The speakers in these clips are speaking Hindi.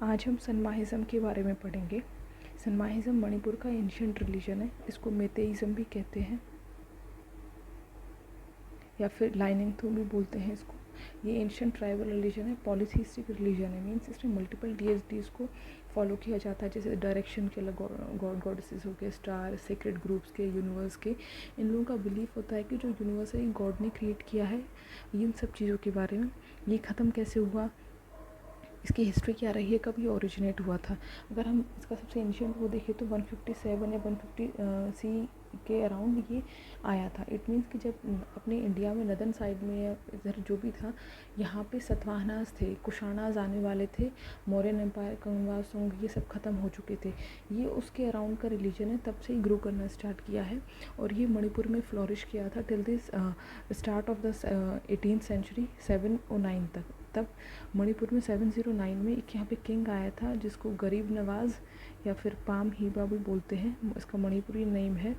आज हम सनमाहिज़म के बारे में पढ़ेंगे। सनमाहिज़म मणिपुर का एंशिएंट रिलीजन है। इसको मेतेइज़म भी कहते हैं या फिर लाइनिंगथो भी बोलते हैं इसको। ये एंशिएंट ट्राइबल रिलीजन है, पॉलीथीस्टिक रिलीजन है। मीन्स इसमें मल्टीपल डीएसडीज़ को फॉलो किया जाता है, जैसे डायरेक्शन के अलग गॉड गॉडेसेस हो गए, स्टार, सीक्रेट ग्रुप्स के, यूनिवर्स के। इन लोगों का बिलीफ होता है कि जो यूनिवर्स है ये गॉड ने क्रिएट किया है। इन सब चीज़ों के बारे में, ये ख़त्म कैसे हुआ, इसकी हिस्ट्री क्या रही है, कब ये ओरिजिनेट हुआ था। अगर हम इसका सबसे एंशिएंट वो देखें तो 157 या 150 सी के अराउंड ये आया था। इट मीन्स कि जब अपने इंडिया में नदन साइड में या इधर जो भी था, यहाँ पे सतवाहनास थे, कुशानाज आने वाले थे, मौर्यन एम्पायर, कंगवा, सुंग, ये सब ख़त्म हो चुके थे। ये उसके अराउंड का रिलीजन है, तब से ही ग्रो करना स्टार्ट किया है और ये मणिपुर में फ्लोरिश किया था till this start of the 18th century 709 तक। तब मणिपुर में 709 में एक यहाँ पे किंग आया था जिसको गरीब नवाज़ या फिर पाम हीबा भी बोलते हैं, इसका मणिपुरी नेम है।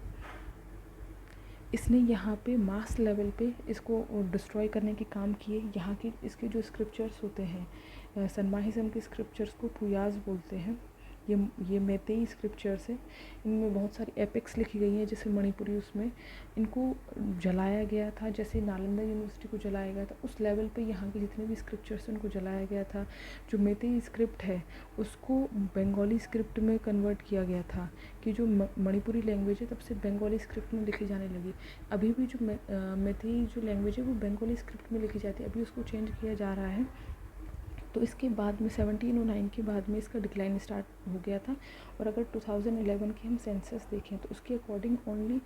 इसने यहाँ पे मास लेवल पे इसको डिस्ट्रॉय करने के काम किए। यहाँ के इसके जो स्क्रिप्चर्स होते हैं, सनमाहिज़म के स्क्रिप्चर्स को पुयाज बोलते हैं। ये मेतेई स्क्रिप्चर्स है। इनमें बहुत सारी एपिक्स लिखी गई हैं, जैसे मणिपुरी, उसमें इनको जलाया गया था, जैसे नालंदा यूनिवर्सिटी को जलाया गया था। उस लेवल पे यहाँ के जितने भी स्क्रिप्चर्स हैं उनको जलाया गया था। जो मेतेई स्क्रिप्ट है उसको बंगाली स्क्रिप्ट में कन्वर्ट किया गया था, कि जो मणिपुरी लैंग्वेज है तब से बंगाली स्क्रिप्ट में लिखी जाने लगी। अभी भी जो मेतेई जो लैंग्वेज है वो बंगाली स्क्रिप्ट में लिखी जाती है, अभी उसको चेंज किया जा रहा है। तो इसके बाद में 1709 के बाद में इसका डिक्लाइन स्टार्ट हो गया था। और अगर 2011 की हम सेंसस देखें तो उसके according only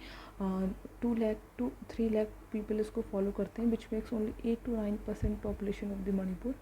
2 lakh to 3 lakh people इसको फॉलो करते हैं, which makes only 8 to 9% population of the Manipur.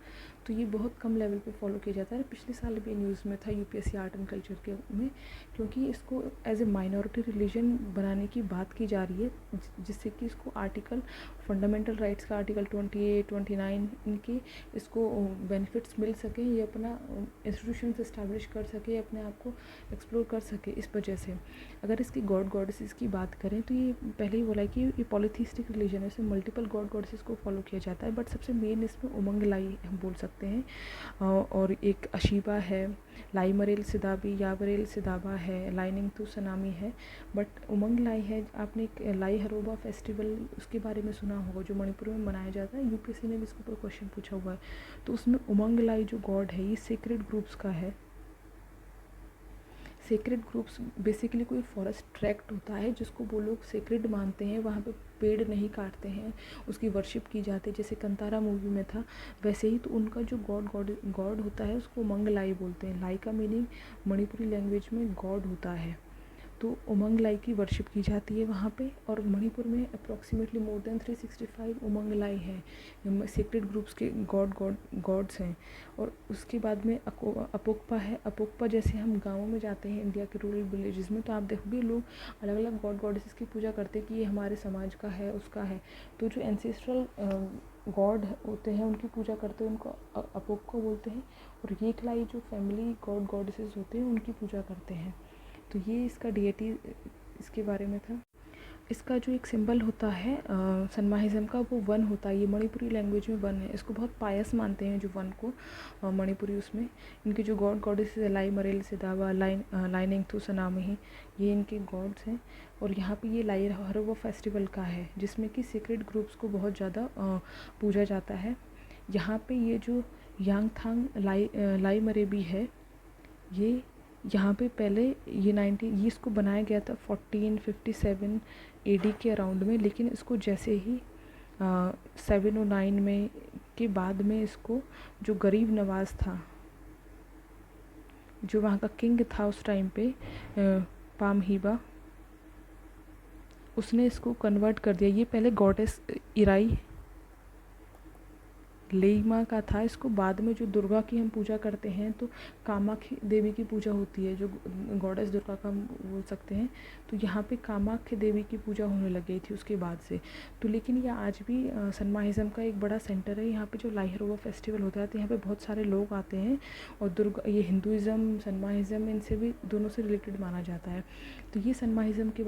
तो ये बहुत कम लेवल पे फॉलो किया जाता है। पिछले साल भी न्यूज़ में था यूपीएससी आर्ट एंड कल्चर के में, क्योंकि इसको एज ए माइनॉरिटी रिलीजन बनाने की बात की जा रही है, जिससे कि इसको आर्टिकल फंडामेंटल राइट्स का आर्टिकल 28, 29 इनके इसको बेनिफिट्स मिल सके, ये अपना इंस्टीट्यूशन इस्टेब्लिश कर सके, अपने आप को एक्सप्लोर कर सके। इस वजह से अगर इसकी गॉड गॉडेसेस की बात करें तो ये पहले ही बोला है कि ये पॉलीथीस्टिक रिलीजन है, इसमें मल्टीपल गॉड गॉडेसेस को फॉलो किया जाता है। बट सबसे मेन इसमें उमंग लाई हम बोल सकते हैं, और एक अशीबा है, लाइमरेल सिदाबी, यावरेल सिदाबा है, लाइनिंगथो सनामी है। बट उमंग लाई है, आपने एक लाई हरोबा फेस्टिवल उसके बारे में सुना होगा, जो मणिपुर में मनाया जाता है। यूपीएससी ने भी इसके ऊपर क्वेश्चन पूछा हुआ है। तो उसमें उमंग लाई जो गॉड है ये सीक्रेट ग्रुप्स का है। सेक्रेड ग्रुप्स बेसिकली कोई फॉरेस्ट ट्रैक्ट होता है जिसको वो लोग सेक्रेड मानते हैं, वहाँ पे पेड़ नहीं काटते हैं, उसकी वर्शिप की जाती है। जैसे कंतारा मूवी में था वैसे ही। तो उनका जो गॉड होता है उसको उमंग लाई बोलते हैं। लाई का मीनिंग मणिपुरी लैंग्वेज में गॉड होता है। तो उमंग लाई की वर्शिप की जाती है वहाँ पे। और मणिपुर में अप्रॉक्सीमेटली मोर देन 365 उमंग लाई है, सीक्रेट ग्रुप्स के गॉड्स हैं। और उसके बाद में अपोक्पा है। अपोक्पा जैसे हम गाँवों में जाते हैं इंडिया के रूरल विलेजेस में, तो आप देखोगे लोग अलग अलग गॉड गॉडेसेस की पूजा करते हैं कि ये हमारे समाज का है, उसका है। तो जो एंसेस्ट्रल गॉड होते हैं उनकी पूजा करते हैं, उनको अपोक्पा बोलते हैं। और येकलाई जो फैमिली गॉड गॉडेसेस होते हैं उनकी पूजा करते हैं। तो ये इसका डीएटी इसके बारे में था। इसका जो एक सिंबल होता है सनमाहिज़म का, वो वन होता है। ये मणिपुरी लैंग्वेज में वन है। इसको बहुत पायस मानते हैं जो वन को मणिपुरी। उसमें इनके जो गॉड गॉडेस है, लाई मरेल सिदावा, लाइनिंगथो सनामी, ये इनके गॉड्स हैं। और यहाँ पे ये लाई हरोबा फेस्टिवल का है, जिसमें कि सीक्रेट ग्रुप्स को बहुत ज़्यादा पूजा जाता है। यहाँ पे ये जो यांगथांग लाई मरेबी है, ये यहाँ पे पहले ये इसको बनाया गया था 1457 एडी के अराउंड में। लेकिन इसको जैसे ही 709 में के बाद में इसको जो गरीब नवाज़ था, जो वहाँ का किंग था उस टाइम पे, पाम हीबा, उसने इसको कन्वर्ट कर दिया। ये पहले गॉडेस इराई लेइमा का था। इसको बाद में जो दुर्गा की हम पूजा करते हैं तो कामाख्य देवी की पूजा होती है, जो गॉडेस दुर्गा का हम बोल सकते हैं। तो यहाँ पे कामाख्य देवी की पूजा होने लग गई थी उसके बाद से। तो लेकिन ये आज भी सनमाहिज़म का एक बड़ा सेंटर है। यहाँ पे जो लाई हरोबा फेस्टिवल होता है तो यहाँ पे बहुत सारे लोग आते हैं। और दुर्गा, ये हिंदुज़म, सनमाहिज़म, इनसे भी दोनों से रिलेटेड माना जाता है। तो ये सनमाहिज़म के